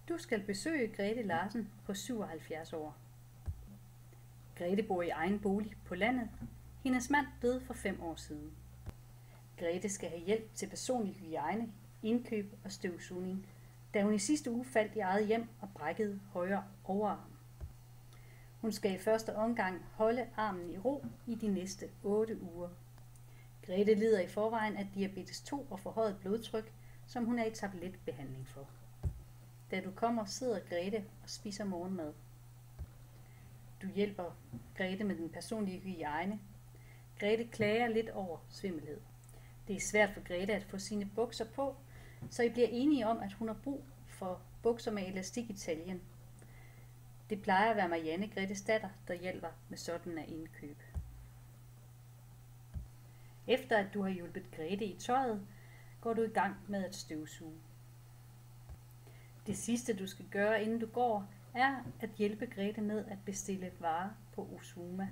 Du skal besøge Grete Larsen på 77 år. Grete bor i egen bolig på landet. Hendes mand døde for 5 år siden. Grete skal have hjælp til personlig hygiejne, indkøb og støvsugning, da hun i sidste uge faldt i eget hjem og brækkede højre overarm. Hun skal i første omgang holde armen i ro i de næste 8 uger. Grete lider i forvejen af diabetes 2 og forhøjet blodtryk, som hun er i tabletbehandling for. Da du kommer, sidder Grete og spiser morgenmad. Du hjælper Grete med den personlige hygiejne. Grete klager lidt over svimmelhed. Det er svært for Grete at få sine bukser på, så I bliver enige om, at hun har brug for bukser med elastik i taljen. Det plejer at være Marianne, Gretes datter, der hjælper med sådan af indkøb. Efter at du har hjulpet Grete i tøjet, går du i gang med at støvsuge. Det sidste du skal gøre, inden du går, er at hjælpe Grete med at bestille varer på Ozuma.